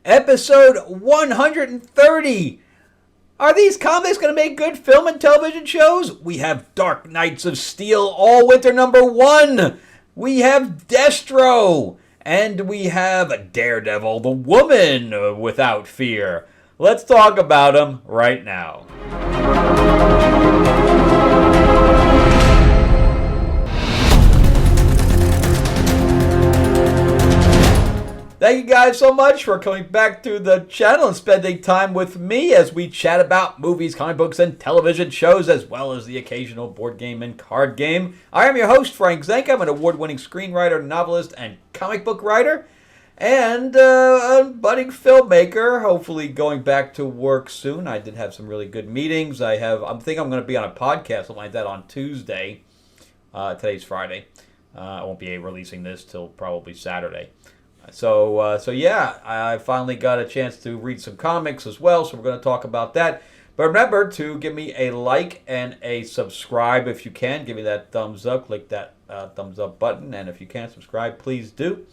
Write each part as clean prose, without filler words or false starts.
Episode 130. Are these comics going to make good film and television shows? We have Dark Knights of Steel All Winter #1. We have Destro. And we have Daredevil, the woman without fear. Let's talk about them right now. Thank you guys so much for coming back to the channel and spending time with me as we chat about movies, comic books, and television shows, as well as the occasional board game and card game. I am your host, Frank Zanca. I'm an award-winning screenwriter, novelist, and comic book writer, and a budding filmmaker, hopefully going back to work soon. I did have some really good meetings. I think I'm going to be on a podcast, something like that, on Tuesday. Today's Friday. I won't be releasing this till probably Saturday. So yeah, I finally got a chance to read some comics as well, so we're going to talk about that. But remember to give me a like and a subscribe if you can. Give me that thumbs up. Click that thumbs up button. And if you can't subscribe, please do.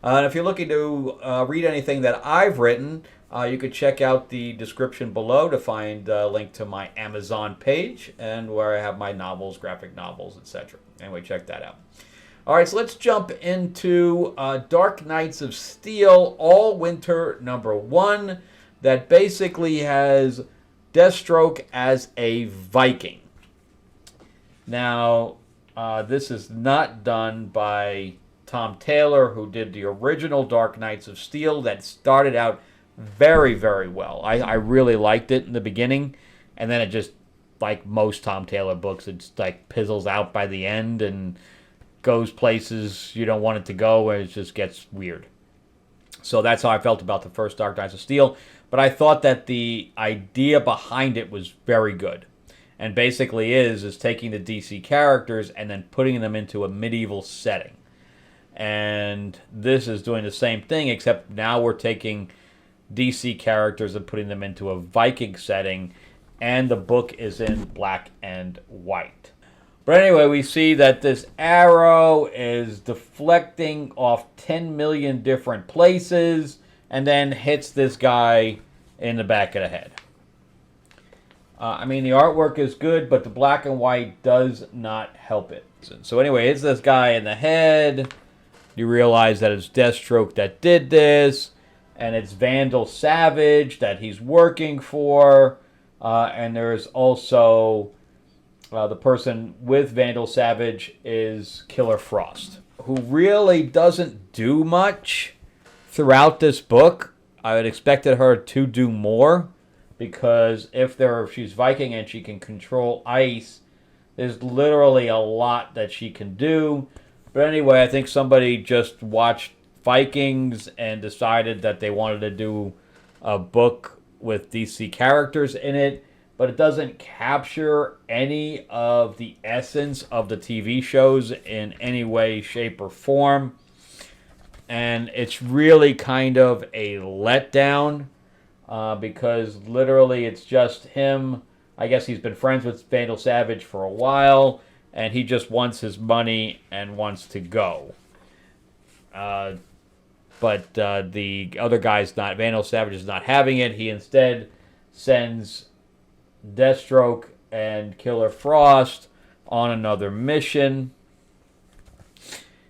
And if you're looking to read anything that I've written, you could check out the description below to find a link to my Amazon page and where I have my novels, graphic novels, etc. Anyway, check that out. All right, so let's jump into Dark Knights of Steel All Winter #1 that basically has Deathstroke as a Viking. Now, this is not done by Tom Taylor, who did the original Dark Knights of Steel that started out very, very well. I really liked it in the beginning, and then it just, like most Tom Taylor books, it's like pizzles out by the end and goes places you don't want it to go, and it just gets weird. So that's how I felt about the first Dark Knights of Steel. But I thought that the idea behind it was very good. And basically is taking the DC characters and then putting them into a medieval setting. And this is doing the same thing, except now we're taking DC characters and putting them into a Viking setting. And the book is in black and white. But anyway, we see that this arrow is deflecting off 10 million different places and then hits this guy in the back of the head. I mean, the artwork is good, but the black and white does not help it. So anyway, it's this guy in the head. You realize that it's Deathstroke that did this, and it's Vandal Savage that he's working for, and there's also... the person with Vandal Savage is Killer Frost, who really doesn't do much throughout this book. I would expected her to do more, because if she's Viking and she can control ice, there's literally a lot that she can do. But anyway, I think somebody just watched Vikings and decided that they wanted to do a book with DC characters in it, but it doesn't capture any of the essence of the TV shows in any way, shape, or form. And it's really kind of a letdown because literally it's just him. I guess he's been friends with Vandal Savage for a while, and he just wants his money and wants to go. But the other guy's not, Vandal Savage is not having it. He instead sends Deathstroke and Killer Frost on another mission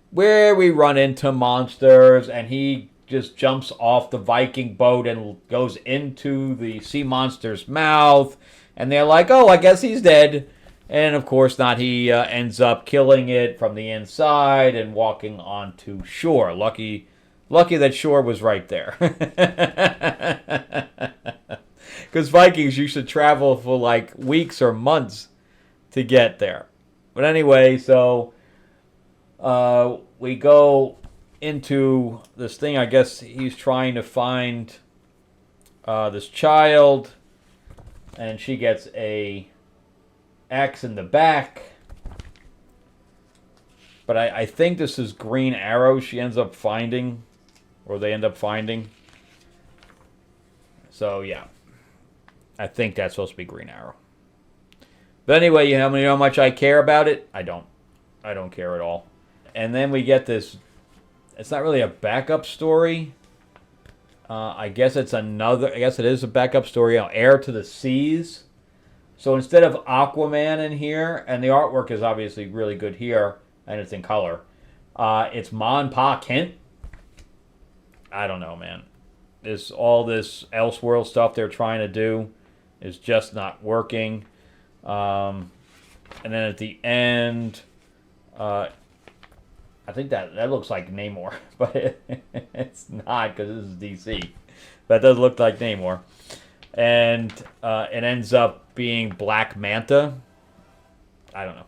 where we run into monsters, and he just jumps off the Viking boat and goes into the sea monster's mouth, and they're like, oh, I guess he's dead. And of course not. He ends up killing it from the inside and walking onto shore. Lucky that shore was right there. Because Vikings used to travel for like weeks or months to get there. But anyway, so we go into this thing. I guess he's trying to find this child, and she gets a axe in the back. But I think this is Green Arrow she ends up finding, or they end up finding. So yeah, I think that's supposed to be Green Arrow. But anyway, you know how much I care about it? I don't care at all. And then we get this, it's not really a backup story. I guess it's another. I guess it is a backup story. Heir to the Seas. So instead of Aquaman in here, and the artwork is obviously really good here, and it's in color, it's Ma and Pa Kent. I don't know, man. All this Elseworld stuff they're trying to do is just not working. And then at the end, I think that looks like Namor, but it's not because this is DC. That does look like Namor. And it ends up being Black Manta. I don't know.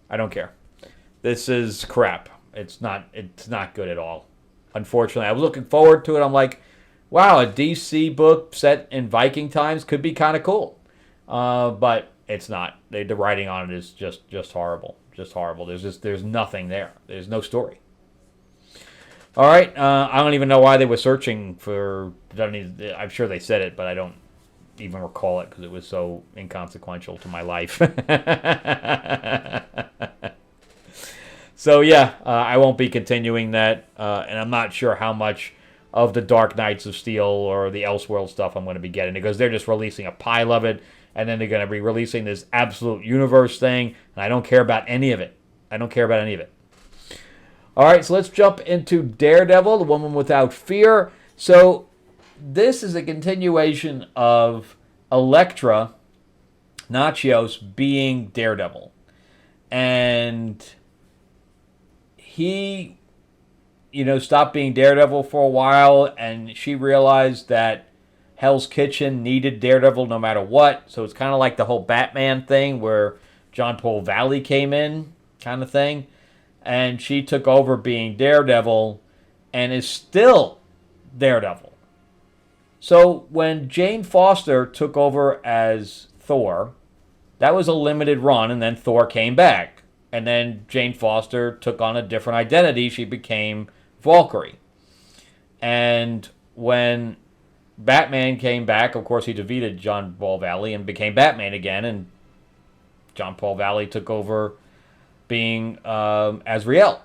I don't care. This is crap. It's not good at all. Unfortunately, I was looking forward to it. I'm like, wow, a DC book set in Viking times could be kind of cool. But it's not. The writing on it is just horrible. Just horrible. There's nothing there. There's no story. All right. I don't even know why they were searching for. I'm sure they said it, but I don't even recall it because it was so inconsequential to my life. So yeah, I won't be continuing that, and I'm not sure how much of the Dark Knights of Steel or the Elseworld stuff I'm going to be getting, because they're just releasing a pile of it, and then they're going to be releasing this Absolute Universe thing, and I don't care about any of it. I don't care about any of it. All right, so let's jump into Daredevil, the Woman Without Fear. So this is a continuation of Elektra Natchios being Daredevil. And he, stopped being Daredevil for a while, and she realized that Hell's Kitchen needed Daredevil no matter what. So it's kind of like the whole Batman thing where John Paul Valley came in kind of thing. And she took over being Daredevil and is still Daredevil. So when Jane Foster took over as Thor, that was a limited run, and then Thor came back. And then Jane Foster took on a different identity. She became Valkyrie. And when Batman came back, of course, he defeated John Paul Valley and became Batman again. And John Paul Valley took over being Azrael.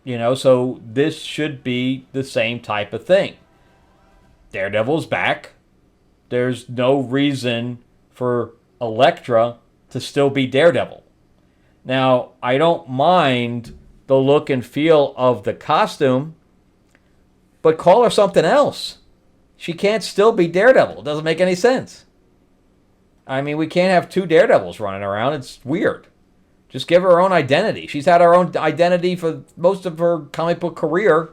So this should be the same type of thing. Daredevil's back. There's no reason for Elektra to still be Daredevil. Now, I don't mind the look and feel of the costume, but call her something else. She can't still be Daredevil. It doesn't make any sense. I mean, we can't have two Daredevils running around. It's weird. Just give her own identity. She's had her own identity for most of her comic book career.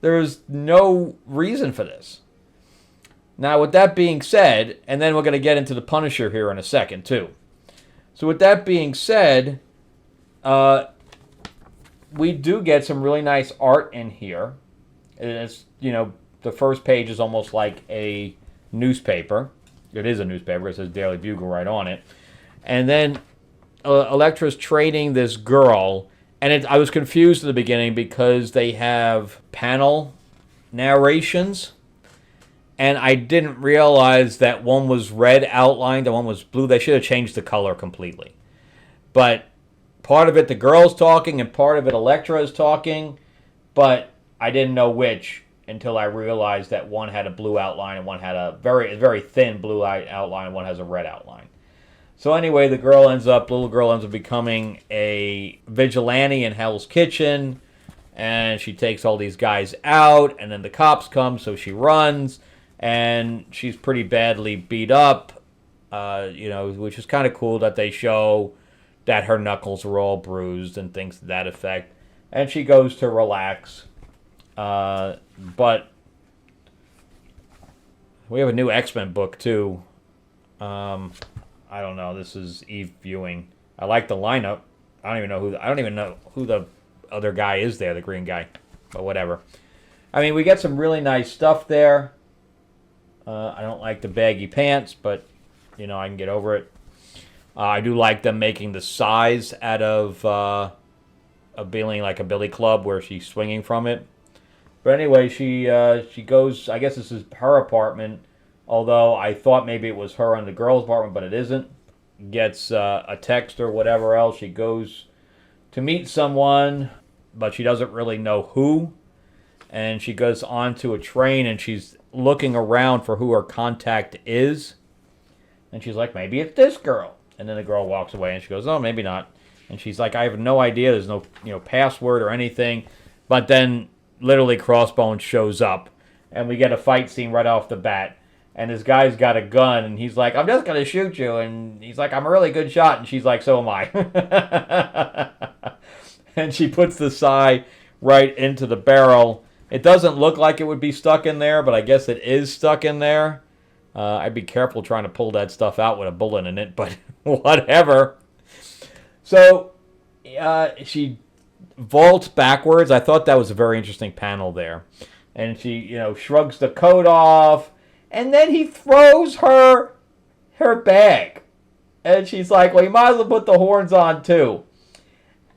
There's no reason for this. Now, with that being said, and then we're going to get into the Punisher here in a second, too. So with that being said, we do get some really nice art in here. It's, the first page is almost like a newspaper. It is a newspaper. It says Daily Bugle right on it. And then Elektra's training this girl, and I was confused in the beginning because they have panel narrations, and I didn't realize that one was red outlined and one was blue. They should have changed the color completely. But part of it, the girl's talking, and part of it, Elektra is talking, but I didn't know which until I realized that one had a blue outline and one had a very thin blue outline and one has a red outline. So anyway, little girl ends up becoming a vigilante in Hell's Kitchen, and she takes all these guys out, and then the cops come, so she runs, and she's pretty badly beat up, which is kind of cool that they show that her knuckles are all bruised and things to that effect, and she goes to relax, but we have a new X-Men book, too. I don't know. This is Eve Viewing. I like the lineup. I don't even know who the other guy is there, the green guy. But whatever. I mean, we get some really nice stuff there. I don't like the baggy pants, but I can get over it. I do like them making the size out of being like a billy club where she's swinging from it. But anyway, she goes. I guess this is her apartment. Although I thought maybe it was her and the girl's apartment, but it isn't. Gets a text or whatever else. She goes to meet someone, but she doesn't really know who. and she goes onto a train, and she's looking around for who her contact is. And she's like, maybe it's this girl. And then the girl walks away, and she goes, oh, maybe not. And she's like, I have no idea. There's no password or anything. But then literally Crossbones shows up, and we get a fight scene right off the bat. And this guy's got a gun, and he's like, I'm just going to shoot you. And he's like, I'm a really good shot. And she's like, so am I. And she puts the sai right into the barrel. It doesn't look like it would be stuck in there, but I guess it is stuck in there. I'd be careful trying to pull that stuff out with a bullet in it, but whatever. So she vaults backwards. I thought that was a very interesting panel there. And she, shrugs the coat off. And then he throws her bag. And she's like, well, you might as well put the horns on, too.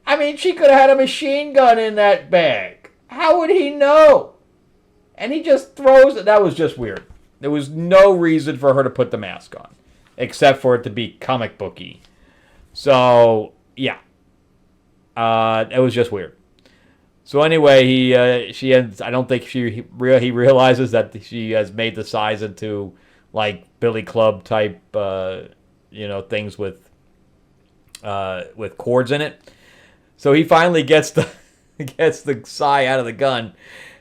I mean, she could have had a machine gun in that bag. How would he know? And he just throws it. That was just weird. There was no reason for her to put the mask on, except for it to be comic booky. So, yeah. It was just weird. So anyway, she ends. I don't think he realizes that she has made the sais into like Billy Club type, things with cords in it. So he finally gets the sai out of the gun,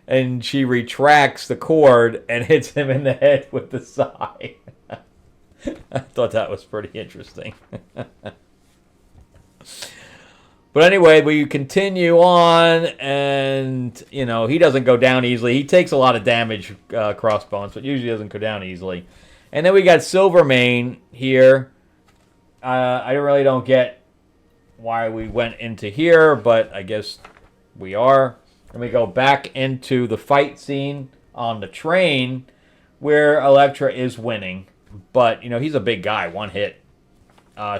and she retracts the cord and hits him in the head with the sai. I thought that was pretty interesting. But anyway, we continue on, and, he doesn't go down easily. He takes a lot of damage, Crossbones, but usually doesn't go down easily. And then we got Silvermane here. I really don't get why we went into here, but I guess we are. And we go back into the fight scene on the train where Elektra is winning. But, he's a big guy, one hit.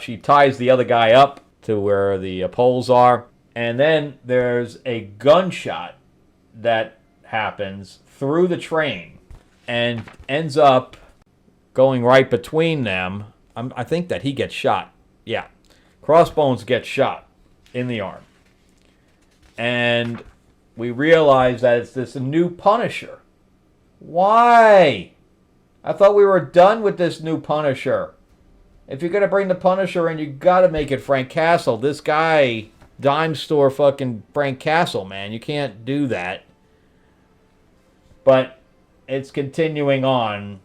She ties the other guy up to where the poles are. And then there's a gunshot that happens through the train and ends up going right between them. I think that he gets shot. Yeah. Crossbones gets shot in the arm. And we realize that it's this new Punisher. Why? I thought we were done with this new Punisher. If you're going to bring the Punisher in, you got to make it Frank Castle. This guy, dime store fucking Frank Castle, man. You can't do that. But it's continuing on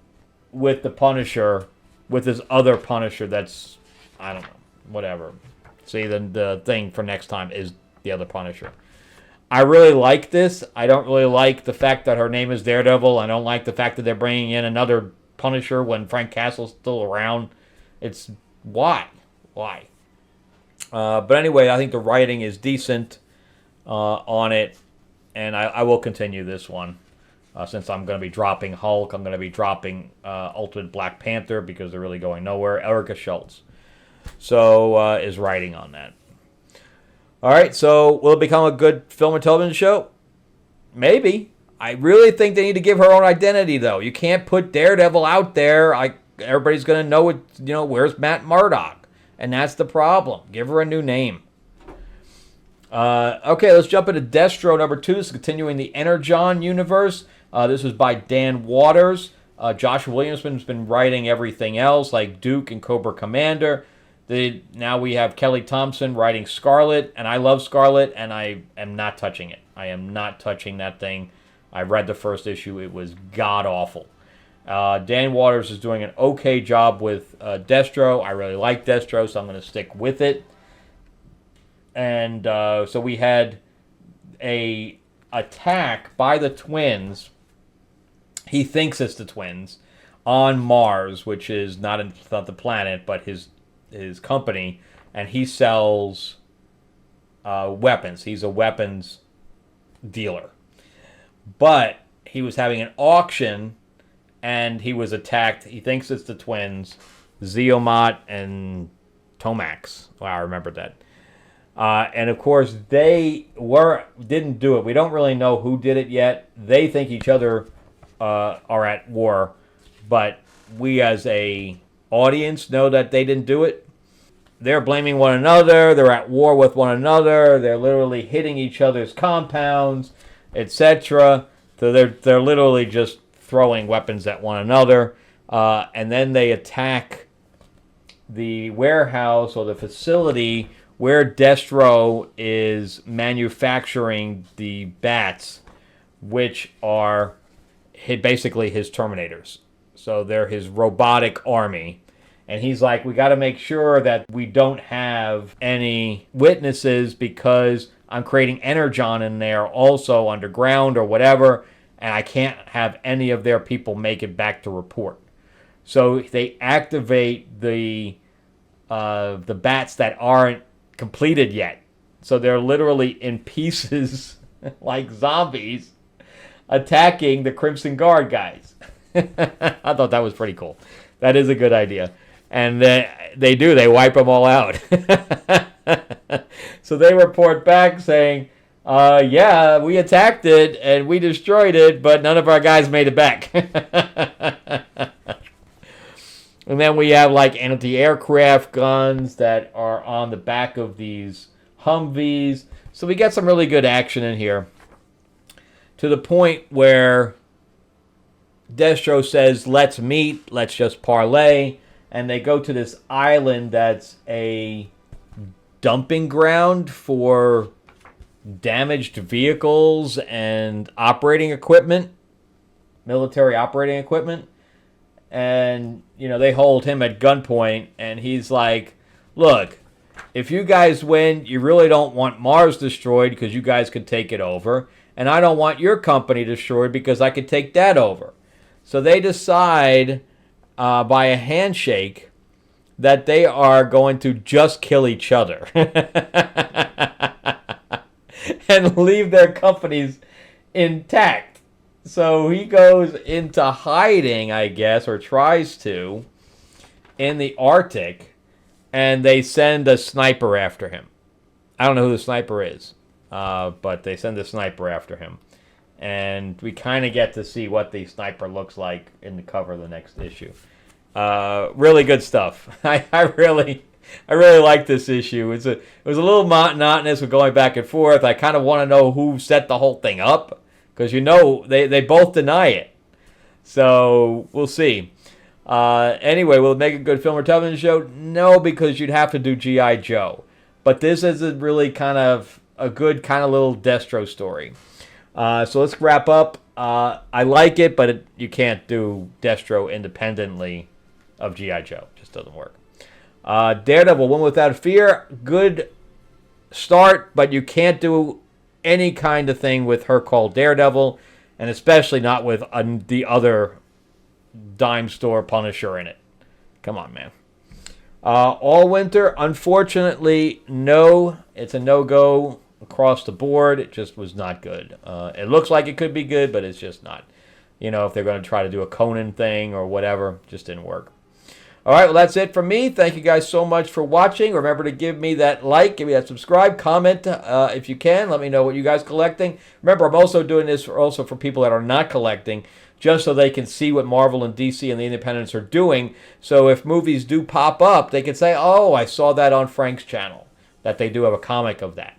with the Punisher, with this other Punisher that's, I don't know, whatever. See, the thing for next time is the other Punisher. I really like this. I don't really like the fact that her name is Daredevil. I don't like the fact that they're bringing in another Punisher when Frank Castle's still around. It's why? But anyway, I think the writing is decent on it, and I will continue this one. Since I'm going to be dropping Hulk, I'm going to be dropping Ultimate Black Panther because they're really going nowhere. Erica Schultz is writing on that. All right, so will it become a good film and television show? Maybe. I really think they need to give her own identity, though. You can't put Daredevil out there. Everybody's going to know it. Where's Matt Murdock? And that's the problem. Give her a new name. Okay, let's jump into Destro number 2. This is continuing the Energon universe. This was by Dan Waters. Josh Williamson's been writing everything else, like Duke and Cobra Commander. Now we have Kelly Thompson writing Scarlet, and I love Scarlet, and I am not touching it. I am not touching that thing. I read the first issue. It was god-awful. Dan Waters is doing an okay job with Destro. I really like Destro, so I'm going to stick with it. And so we had a attack by the twins. He thinks it's the twins on Mars, which is not the planet, but his company, and he sells weapons. He's a weapons dealer. But he was having an auction, and he was attacked. He thinks it's the twins, Zeomot and Tomax. Wow, I remember that. And of course, they didn't do it. We don't really know who did it yet. They think each other are at war, but we as a audience know that they didn't do it. They're blaming one another. They're at war with one another. They're literally hitting each other's compounds, etc. So they're literally just throwing weapons at one another, and then they attack the warehouse or the facility where Destro is manufacturing the bats, which are basically his Terminators. So they're his robotic army. And he's like, we got to make sure that we don't have any witnesses because I'm creating energon in there also underground or whatever, and I can't have any of their people make it back to report. So they activate the bats that aren't completed yet. So they're literally in pieces like zombies attacking the Crimson Guard guys. I thought that was pretty cool. That is a good idea. And they wipe them all out. So they report back saying, yeah, we attacked it and we destroyed it, but none of our guys made it back. And then we have like anti-aircraft guns that are on the back of these Humvees. So we get some really good action in here. To the point where Destro says, let's meet, let's just parlay. And they go to this island that's a dumping ground for damaged vehicles and operating equipment, military operating equipment. And, you know, they hold him at gunpoint, and he's like, look, if you guys win, you really don't want Mars destroyed because you guys could take it over. And I don't want your company destroyed because I could take that over. So they decide by a handshake that they are going to just kill each other and leave their companies intact. So he goes into hiding, I guess, or tries to, in the Arctic, and they send a sniper after him. I don't know who the sniper is, but they send a sniper after him. And we kind of get to see what the sniper looks like in the cover of the next issue. Really good stuff. I really like this issue. It was a little monotonous with going back and forth. I kind of want to know who set the whole thing up, because you know they both deny it. So we'll see. Anyway, will it make a good film or television show? No, because you'd have to do G.I. Joe. But this is a really kind of a good kind of little Destro story. So let's wrap up. I like it, but you can't do Destro independently of G.I. Joe. It just doesn't work. Daredevil, One Without Fear. Good start, but you can't do any kind of thing with her called Daredevil, and especially not with the other dime store Punisher in it. Come on, man. All Winter, unfortunately, no. It's a no-go across the board. It just was not good. It looks like it could be good, but it's just not. You know, if they're going to try to do a Conan thing or whatever, just didn't work. All right, well, that's it from me. Thank you guys so much for watching. Remember to give me that like, give me that subscribe, comment if you can. Let me know what you guys collecting. Remember, I'm also doing this for people that are not collecting, just so they can see what Marvel and DC and the independents are doing. So if movies do pop up, they can say, oh, I saw that on Frank's channel, that they do have a comic of that.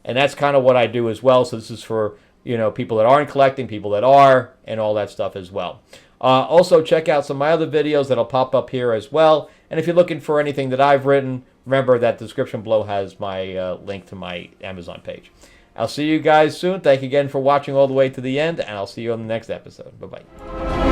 And that's kind of what I do as well. So this is for, you know, people that aren't collecting, people that are, and all that stuff as well. Also, check out some of my other videos that'll pop up here as well. And if you're looking for anything that I've written, remember that the description below has my link to my Amazon page. I'll see you guys soon. Thank you again for watching all the way to the end, and I'll see you on the next episode. Bye-bye.